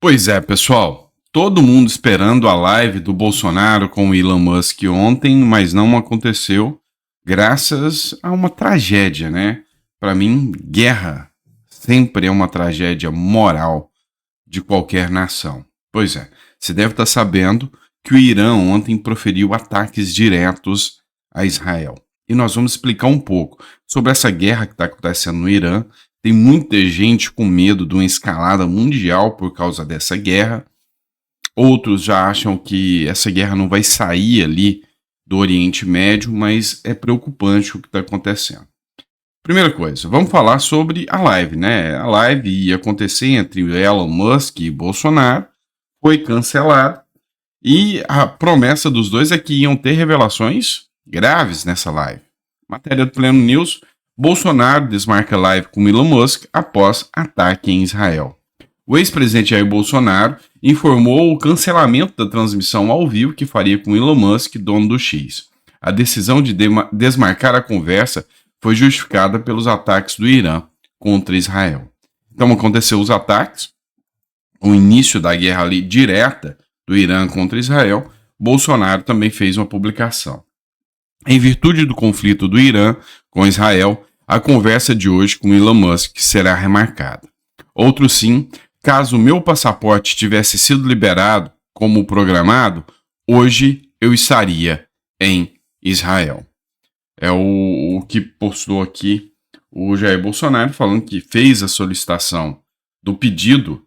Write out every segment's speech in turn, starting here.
Pois é, pessoal. Todo mundo esperando a live do Bolsonaro com o Elon Musk ontem, mas não aconteceu, graças a uma tragédia, né? Para mim, guerra sempre é uma tragédia moral de qualquer nação. Pois é, você deve estar sabendo que o Irã ontem proferiu ataques diretos a Israel. E nós vamos explicar um pouco sobre essa guerra que está acontecendo no Irã. Tem muita gente com medo de uma escalada mundial por causa dessa guerra. Outros já acham que essa guerra não vai sair ali do Oriente Médio, mas é preocupante o que está acontecendo. Primeira coisa, vamos falar sobre a live, né? A live ia acontecer entre Elon Musk e Bolsonaro, foi cancelada, e a promessa dos dois é que iam ter revelações graves nessa live. Matéria do Pleno News: Bolsonaro desmarca live com Elon Musk após ataque em Israel. O ex-presidente Jair Bolsonaro informou o cancelamento da transmissão ao vivo que faria com Elon Musk, dono do X. A decisão de desmarcar a conversa foi justificada pelos ataques do Irã contra Israel. Então aconteceu os ataques, o início da guerra ali direta do Irã contra Israel. Bolsonaro também fez uma publicação. Em virtude do conflito do Irã com Israel, a conversa de hoje com Elon Musk será remarcada. Outro sim: caso o meu passaporte tivesse sido liberado como programado, hoje eu estaria em Israel. É o que postou aqui o Jair Bolsonaro, falando que fez a solicitação do pedido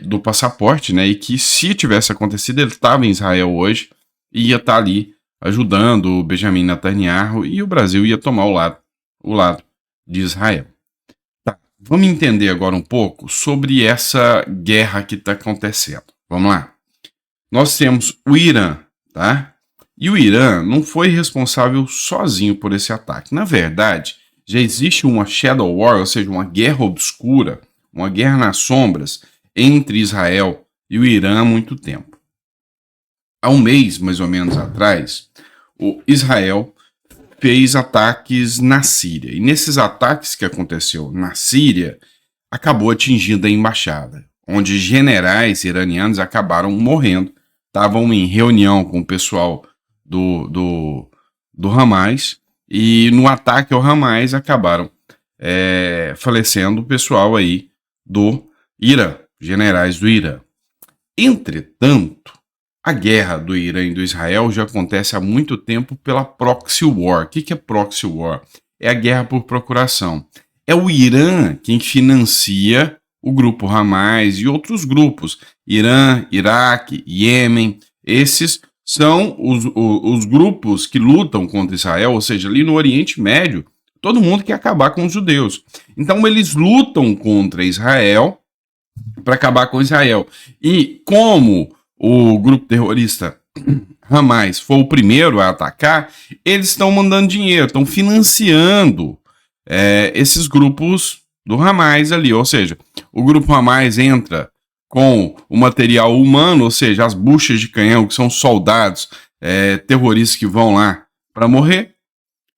do passaporte, né? E que se tivesse acontecido, ele estava em Israel hoje e ia estar ali ajudando o Benjamin Netanyahu, e o Brasil ia tomar o lado de Israel. Tá, vamos entender agora um pouco sobre essa guerra que está acontecendo. Vamos lá. Nós temos o Irã, tá? E o Irã não foi responsável sozinho por esse ataque. Na verdade, já existe uma shadow war, ou seja, uma guerra obscura, uma guerra nas sombras entre Israel e o Irã há muito tempo. Há um mês, mais ou menos atrás, o Israel fez ataques na Síria. E nesses ataques que aconteceu na Síria, acabou atingindo a embaixada, onde generais iranianos acabaram morrendo. Estavam em reunião com o pessoal do Hamas, e no ataque ao Hamas acabaram falecendo o pessoal aí do Irã, generais do Irã. Entretanto, a guerra do Irã e do Israel já acontece há muito tempo pela proxy war. O que é proxy war? É a guerra por procuração. É o Irã quem financia o grupo Hamas e outros grupos. Irã, Iraque, Iêmen. Esses são os grupos que lutam contra Israel, ou seja, ali no Oriente Médio, todo mundo quer acabar com os judeus. Então eles lutam contra Israel para acabar com Israel. E como o grupo terrorista Hamas foi o primeiro a atacar, eles estão mandando dinheiro, estão financiando esses grupos do Hamas ali. Ou seja, o grupo Hamas entra com o material humano, ou seja, as buchas de canhão, que são soldados terroristas que vão lá para morrer,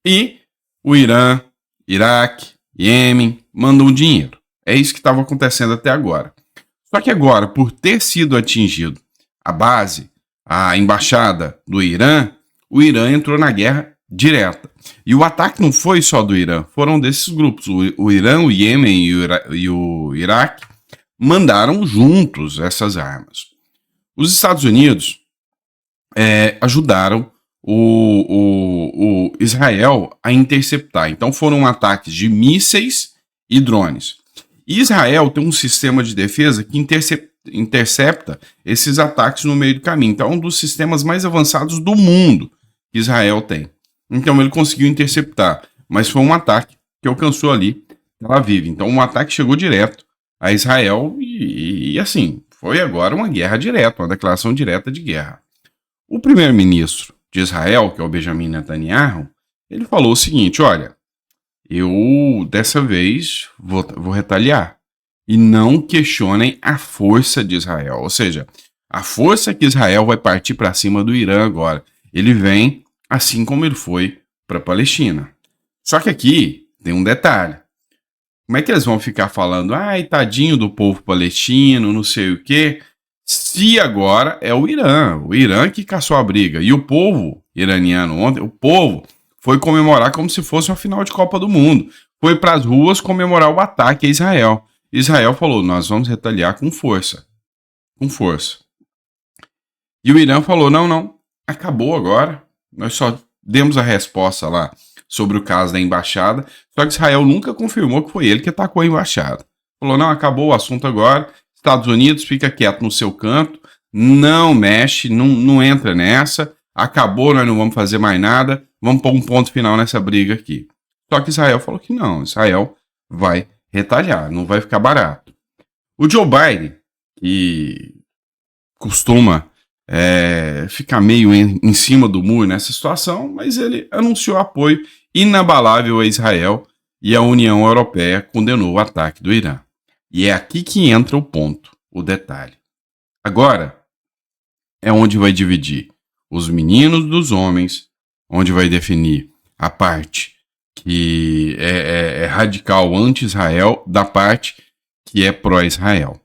e o Irã, Iraque, Iêmen mandam dinheiro. É isso que estava acontecendo até agora. Só que agora, por ter sido atingido a base, a embaixada do Irã, o Irã entrou na guerra direta. E o ataque não foi só do Irã, foram desses grupos. O Irã, o Iêmen e o Iraque mandaram juntos essas armas. Os Estados Unidos ajudaram o Israel a interceptar. Então foram ataques de mísseis e drones. E Israel tem um sistema de defesa que intercepta esses ataques no meio do caminho. Então é um dos sistemas mais avançados do mundo que Israel tem. Então ele conseguiu interceptar, mas foi um ataque que alcançou ali Tel Aviv. Então um ataque chegou direto a Israel e assim, foi agora uma guerra direta, uma declaração direta de guerra. O primeiro-ministro de Israel, que é o Benjamin Netanyahu, ele falou o seguinte: olha, eu dessa vez vou retaliar. E não questionem a força de Israel. Ou seja, a força que Israel vai partir para cima do Irã agora. Ele vem assim como ele foi para a Palestina. Só que aqui tem um detalhe. Como é que eles vão ficar falando, ai, tadinho do povo palestino, não sei o quê, se agora é o Irã que caçou a briga. E o povo iraniano ontem, o povo foi comemorar como se fosse uma final de Copa do Mundo. Foi para as ruas comemorar o ataque a Israel. Israel falou, nós vamos retaliar com força. Com força. E o Irã falou, não, acabou agora. Nós só demos a resposta lá sobre o caso da embaixada, só que Israel nunca confirmou que foi ele que atacou a embaixada. Falou, não, acabou o assunto agora, Estados Unidos fica quieto no seu canto, não mexe, não entra nessa, acabou, nós não vamos fazer mais nada, vamos pôr um ponto final nessa briga aqui. Só que Israel falou que não, Israel vai retalhar, não vai ficar barato. O Joe Biden, que costuma ficar meio em cima do muro nessa situação, mas ele anunciou apoio inabalável a Israel e a União Europeia condenou o ataque do Irã. E é aqui que entra o ponto, o detalhe. Agora é onde vai dividir os meninos dos homens, onde vai definir a parte que é radical anti-Israel da parte que é pró-Israel.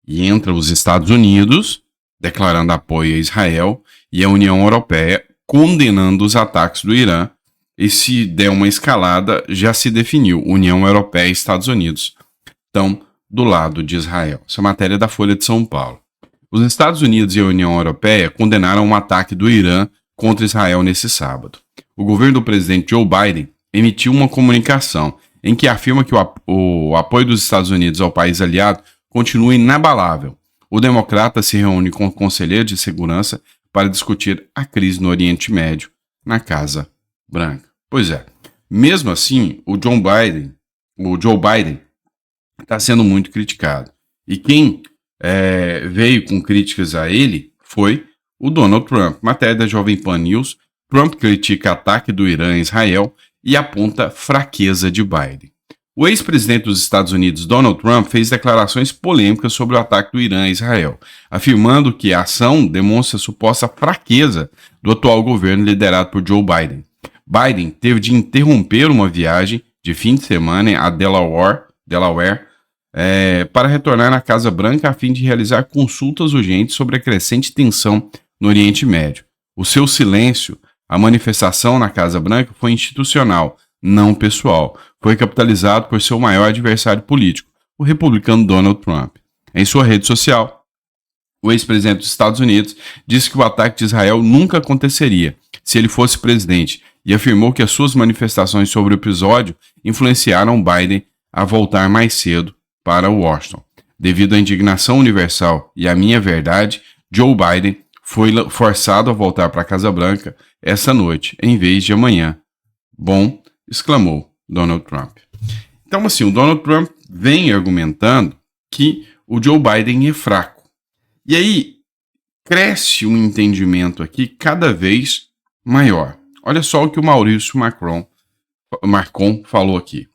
E entra os Estados Unidos declarando apoio a Israel e a União Europeia condenando os ataques do Irã. E se der uma escalada, já se definiu. União Europeia e Estados Unidos estão do lado de Israel. Essa matéria é da Folha de São Paulo. Os Estados Unidos e a União Europeia condenaram um ataque do Irã contra Israel nesse sábado. O governo do presidente Joe Biden emitiu uma comunicação em que afirma que o apoio dos Estados Unidos ao país aliado continua inabalável. O democrata se reúne com o conselheiro de segurança para discutir a crise no Oriente Médio, na Casa Branca. Pois é, mesmo assim, o Joe Biden está sendo muito criticado. E quem veio com críticas a ele foi o Donald Trump. Matéria da Jovem Pan News, Trump critica ataque do Irã a Israel e aponta fraqueza de Biden. O ex-presidente dos Estados Unidos, Donald Trump, fez declarações polêmicas sobre o ataque do Irã a Israel, afirmando que a ação demonstra suposta fraqueza do atual governo liderado por Joe Biden. Biden teve de interromper uma viagem de fim de semana a Delaware, para retornar à Casa Branca a fim de realizar consultas urgentes sobre a crescente tensão no Oriente Médio. O seu silêncio, a manifestação na Casa Branca, foi institucional, não pessoal. Foi capitalizado por seu maior adversário político, o republicano Donald Trump. Em sua rede social, o ex-presidente dos Estados Unidos disse que o ataque de Israel nunca aconteceria se ele fosse presidente e afirmou que as suas manifestações sobre o episódio influenciaram Biden a voltar mais cedo para Washington. Devido à indignação universal e à minha verdade, Joe Biden foi forçado a voltar para a Casa Branca essa noite, em vez de amanhã. Bom, exclamou Donald Trump. Então, assim, o Donald Trump vem argumentando que o Joe Biden é fraco. E aí, cresce um entendimento aqui cada vez maior. Olha só o que o Maurício Marcon falou aqui.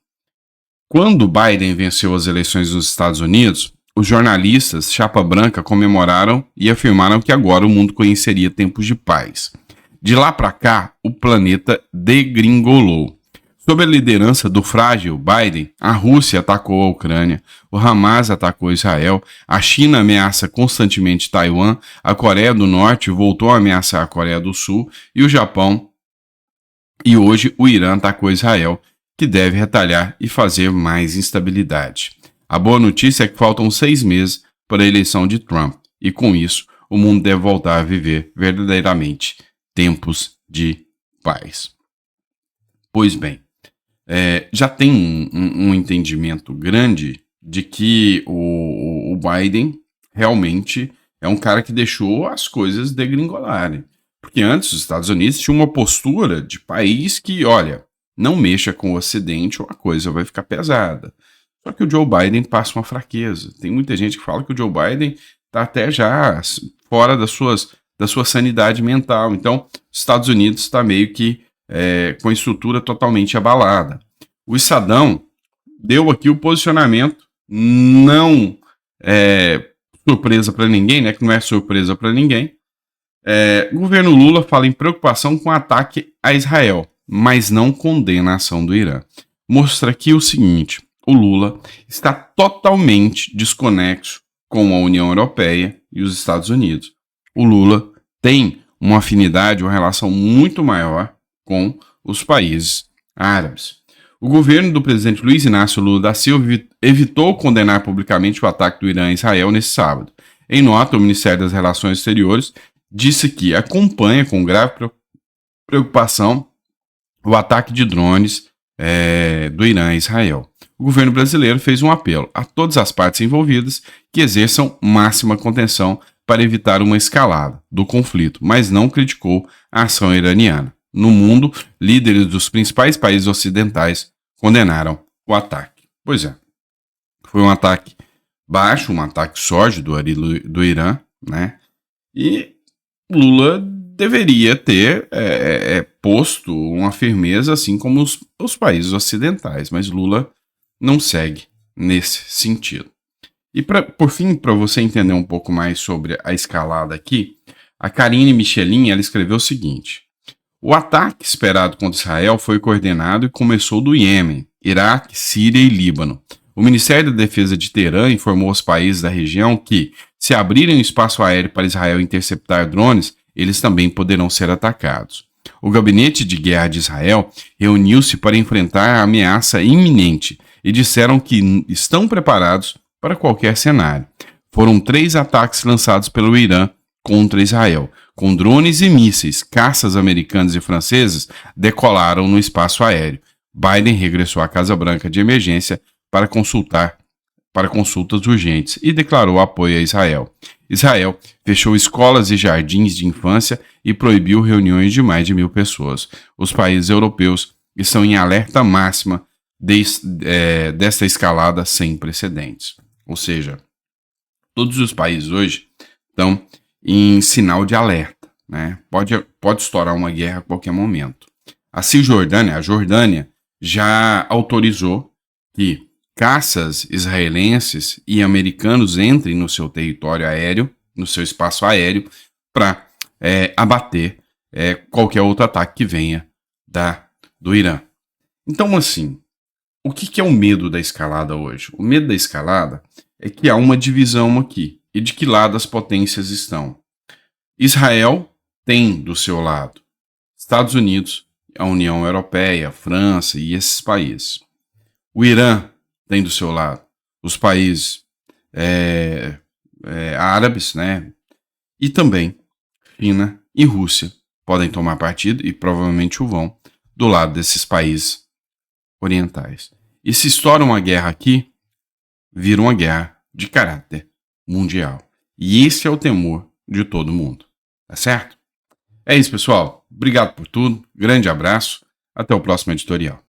Quando Biden venceu as eleições nos Estados Unidos, os jornalistas chapa branca comemoraram e afirmaram que agora o mundo conheceria tempos de paz. De lá para cá, o planeta degringolou. Sob a liderança do frágil Biden, a Rússia atacou a Ucrânia, o Hamas atacou Israel, a China ameaça constantemente Taiwan, a Coreia do Norte voltou a ameaçar a Coreia do Sul e o Japão. E hoje o Irã atacou Israel, que deve retalhar e fazer mais instabilidade. A boa notícia é que faltam 6 meses para a eleição de Trump, e com isso o mundo deve voltar a viver verdadeiramente tempos de paz. Pois bem, já tem um entendimento grande de que o Biden realmente é um cara que deixou as coisas degringolarem. Porque antes os Estados Unidos tinham uma postura de país que, olha, não mexa com o Ocidente ou a coisa vai ficar pesada. Só que o Joe Biden passa uma fraqueza. Tem muita gente que fala que o Joe Biden está até já fora da sua sanidade mental. Então, os Estados Unidos está meio que com a estrutura totalmente abalada. O Estadão deu aqui o posicionamento, não surpresa para ninguém, né? Que não é surpresa para ninguém. O governo Lula fala em preocupação com o ataque a Israel, mas não condena a ação do Irã. Mostra aqui o seguinte: o Lula está totalmente desconexo com a União Europeia e os Estados Unidos. O Lula tem uma afinidade, uma relação muito maior com os países árabes. O governo do presidente Luiz Inácio Lula da Silva evitou condenar publicamente o ataque do Irã a Israel nesse sábado. Em nota, o Ministério das Relações Exteriores disse que acompanha com grave preocupação o ataque de drones do Irã a Israel. O governo brasileiro fez um apelo a todas as partes envolvidas que exerçam máxima contenção para evitar uma escalada do conflito, mas não criticou a ação iraniana. No mundo, líderes dos principais países ocidentais condenaram o ataque. Pois é, foi um ataque baixo, um ataque sórdido ali do Irã, né? E Lula deveria ter posto uma firmeza assim como os países ocidentais, mas Lula não segue nesse sentido. E por fim, para você entender um pouco mais sobre a escalada aqui, a Karine Michelin ela escreveu o seguinte: o ataque esperado contra Israel foi coordenado e começou do Iêmen, Iraque, Síria e Líbano. O Ministério da Defesa de Teherã informou aos países da região que, se abrirem um espaço aéreo para Israel interceptar drones, eles também poderão ser atacados. O Gabinete de Guerra de Israel reuniu-se para enfrentar a ameaça iminente e disseram que estão preparados para qualquer cenário. Foram 3 ataques lançados pelo Irã contra Israel. Com drones e mísseis, caças americanos e franceses decolaram no espaço aéreo. Biden regressou à Casa Branca de emergência para consultas urgentes e declarou apoio a Israel. Israel fechou escolas e jardins de infância e proibiu reuniões de mais de 1.000 pessoas. Os países europeus estão em alerta máxima desta escalada sem precedentes. Ou seja, todos os países hoje estão em sinal de alerta, né? Pode estourar uma guerra a qualquer momento. A Jordânia, já autorizou que caças israelenses e americanos entrem no seu território aéreo, no seu espaço aéreo, para abater qualquer outro ataque que venha do Irã. Então, assim, o que é o medo da escalada hoje? O medo da escalada é que há uma divisão aqui. E de que lado as potências estão? Israel tem do seu lado Estados Unidos, a União Europeia, a França e esses países. O Irã tem do seu lado os países árabes, né? E também China e Rússia podem tomar partido e provavelmente o vão do lado desses países orientais. E se estoura uma guerra aqui, vira uma guerra de caráter mundial. E esse é o temor de todo mundo. Tá certo? É isso, pessoal. Obrigado por tudo. Grande abraço. Até o próximo editorial.